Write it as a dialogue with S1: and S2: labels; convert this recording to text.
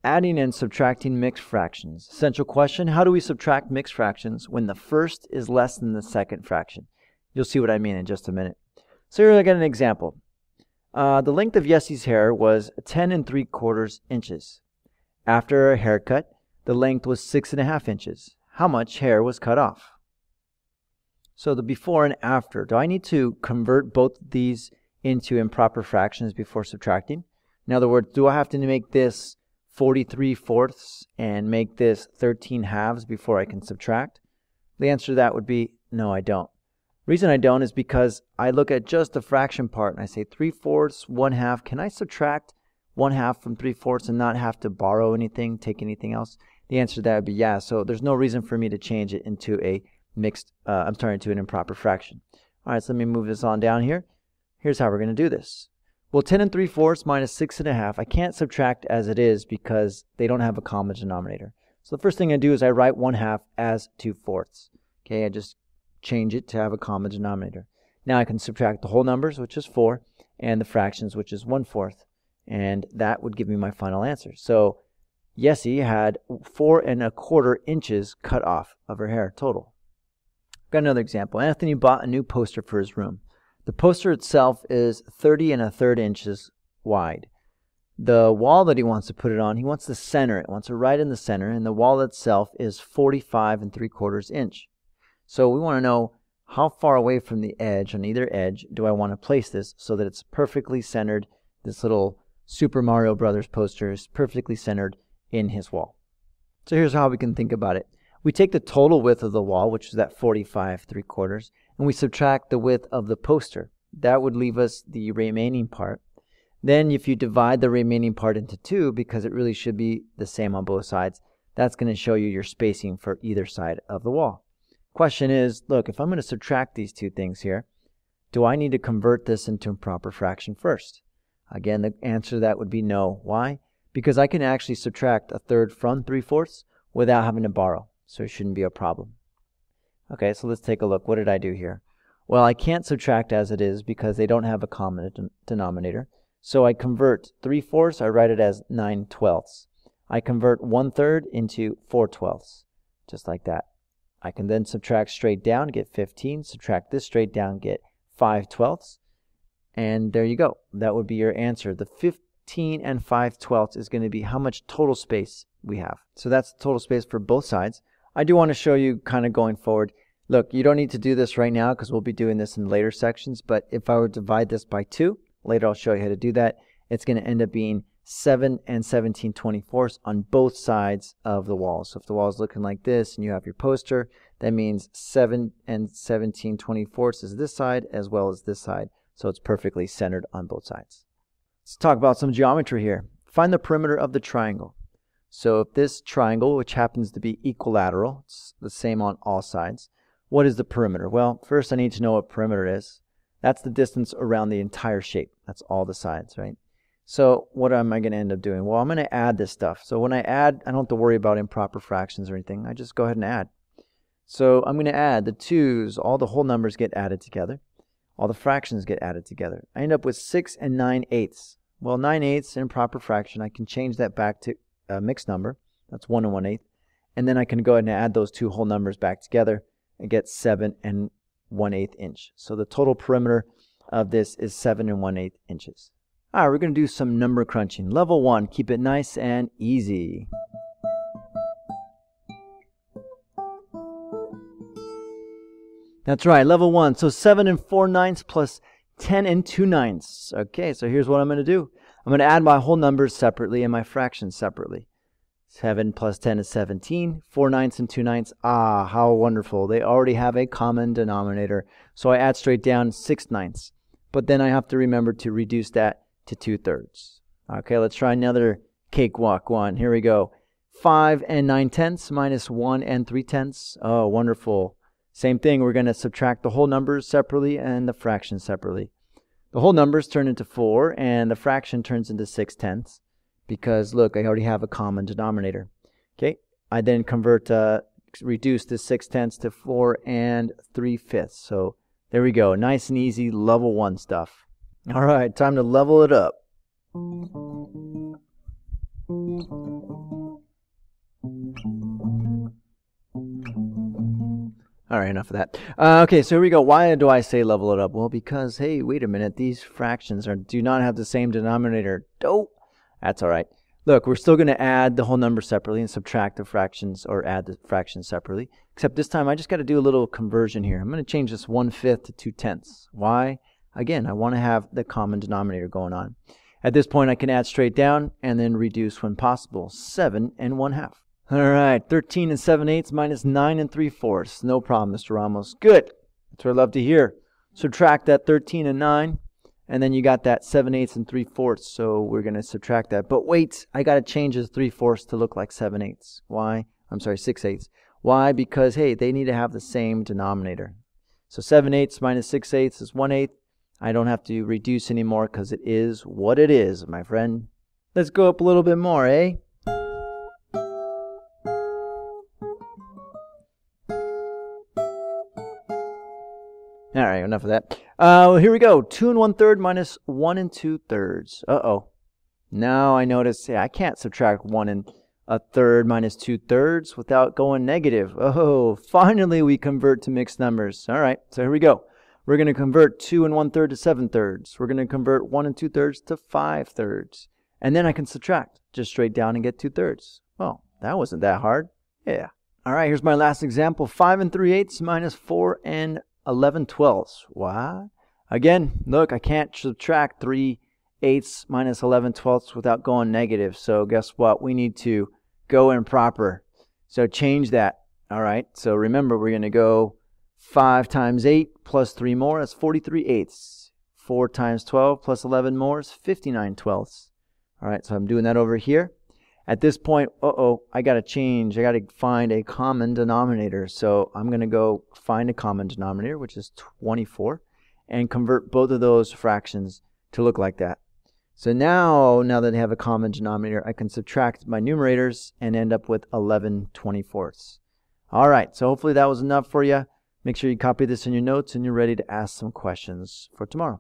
S1: Adding and subtracting mixed fractions. Essential question, how do we subtract mixed fractions when the first is less than the second fraction? You'll see what I mean in just a minute. So here I got an example. The length of Yessie's hair was 10 3/4 inches. After her haircut, the length was 6.5 inches. How much hair was cut off? So the before and after. Do I need to convert both of these into improper fractions before subtracting? In other words, do I have to make this 43/4 and make this 13/2 before I can subtract? The answer to that would be no, I don't. Reason I don't is because I look at just the fraction part and I say 3/4, 1/2. Can I subtract 1/2 from 3/4 and not have to borrow anything, take anything else? The answer to that would be yeah. So there's no reason for me to change it into a into an improper fraction. All right, so let me move this on down here. Here's how we're going to do this. Well, 10 3/4 minus 6.5, I can't subtract as it is because they don't have a common denominator. So the first thing I do is I write 1/2 as 2/4. Okay, I just change it to have a common denominator. Now I can subtract the whole numbers, which is 4, and the fractions, which is 1/4. And that would give me my final answer. So Yessie had 4 1/4 inches cut off of her hair total. Got another example. Anthony bought a new poster for his room. The poster itself is 30 1/3 inches wide. The wall that he wants to put it on, he wants to center it, wants it right in the center, and the wall itself is 45 3/4 inch. So we want to know how far away from the edge, on either edge, do I want to place this so that it's perfectly centered. This little Super Mario Brothers poster is perfectly centered in his wall. So here's how we can think about it. We take the total width of the wall, which is that 45 3/4, and we subtract the width of the poster. That would leave us the remaining part. Then if you divide the remaining part into 2, because it really should be the same on both sides, that's going to show you your spacing for either side of the wall. Question is, look, if I'm going to subtract these two things here, do I need to convert this into a proper fraction first? Again, the answer to that would be no. Why? Because I can actually subtract 1/3 from 3/4 without having to borrow. So it shouldn't be a problem. Okay, so let's take a look. What did I do here? Well, I can't subtract as it is because they don't have a common denominator. So I convert 3/4, I write it as 9/12. I convert 1/3 into 4/12, just like that. I can then subtract straight down, get 15, subtract this straight down, get 5/12. And there you go. That would be your answer. The 15 5/12 is going to be how much total space we have. So that's the total space for both sides. I do want to show you kind of going forward. Look, you don't need to do this right now because we'll be doing this in later sections, but if I were to divide this by 2, later I'll show you how to do that. It's going to end up being 7 17/24 on both sides of the wall. So if the wall is looking like this and you have your poster, that means 7 17/24 is this side as well as this side. So it's perfectly centered on both sides. Let's talk about some geometry here. Find the perimeter of the triangle. So if this triangle, which happens to be equilateral, it's the same on all sides, what is the perimeter? Well, first I need to know what perimeter is. That's the distance around the entire shape. That's all the sides, right? So what am I going to end up doing? Well, I'm going to add this stuff. So when I add, I don't have to worry about improper fractions or anything. I just go ahead and add. So I'm going to add the 2's, all the whole numbers get added together. All the fractions get added together. I end up with 6 9/8. Well, 9/8 improper fraction. I can change that back to a mixed number. That's 1 1/8. And then I can go ahead and add those two whole numbers back together and get 7 1/8 inch. So the total perimeter of this is 7 1/8 inches. All right, we're going to do some number crunching. Level 1, keep it nice and easy. That's right, level 1. So 7 4/9 plus 10 2/9. Okay, so here's what I'm going to do. I'm going to add my whole numbers separately and my fractions separately. 7 plus 10 is 17. 4/9 and 2/9. Ah, how wonderful. They already have a common denominator. So I add straight down 6/9. But then I have to remember to reduce that to 2/3. Okay, let's try another cakewalk one. Here we go. 5 9/10 minus 1 3/10. Oh, wonderful. Same thing, we're going to subtract the whole numbers separately and the fractions separately. The whole numbers turn into 4 and the fraction turns into 6/10 because look, I already have a common denominator. Okay, I then reduce this 6/10 to 4 3/5. So there we go, nice and easy level 1 stuff. All right, time to level it up. All right, enough of that. Okay, so here we go. Why do I say level it up? Well, because, hey, wait a minute. These fractions do not have the same denominator. Dope. That's all right. Look, we're still going to add the whole number separately and subtract the fractions or add the fractions separately. Except this time I just got to do a little conversion here. I'm going to change this 1/5 to 2/10. Why? Again, I want to have the common denominator going on. At this point, I can add straight down and then reduce when possible. 7 1/2. All right, 13 7/8 minus 9 3/4. No problem, Mr. Ramos. Good. That's what I love to hear. Subtract that 13 and 9, and then you got that 7/8 3/4. So we're going to subtract that. But wait, I got to change this 3/4 to look like 7/8. Why? I'm sorry, 6/8. Why? Because, hey, they need to have the same denominator. So 7/8 minus 6/8 is 1/8. I don't have to reduce anymore because it is what it is, my friend. Let's go up a little bit more, eh? All right, enough of that. Here we go. 2 1/3 minus 1 2/3. Uh-oh. Now I notice, I can't subtract 1 1/3 minus 2/3 without going negative. Oh, finally we convert to mixed numbers. All right, so here we go. We're going to convert 2 1/3 to 7/3. We're going to convert 1 2/3 to 5/3. And then I can subtract just straight down and get 2/3. Well, that wasn't that hard. Yeah. All right, here's my last example. 5 3/8 minus 4 11/12. What? Again, look, I can't subtract 3/8 minus 11/12 without going negative. So guess what? We need to go improper. So change that. All right, so remember, we're going to go 5 times 8 plus 3 more, that's 43/8. 4 times 12 plus 11 more is 59/12. All right, so I'm doing that over here. At this point, I got to change. I got to find a common denominator. So I'm going to go find a common denominator, which is 24, and convert both of those fractions to look like that. So now that I have a common denominator, I can subtract my numerators and end up with 11/24. All right, so hopefully that was enough for you. Make sure you copy this in your notes and you're ready to ask some questions for tomorrow.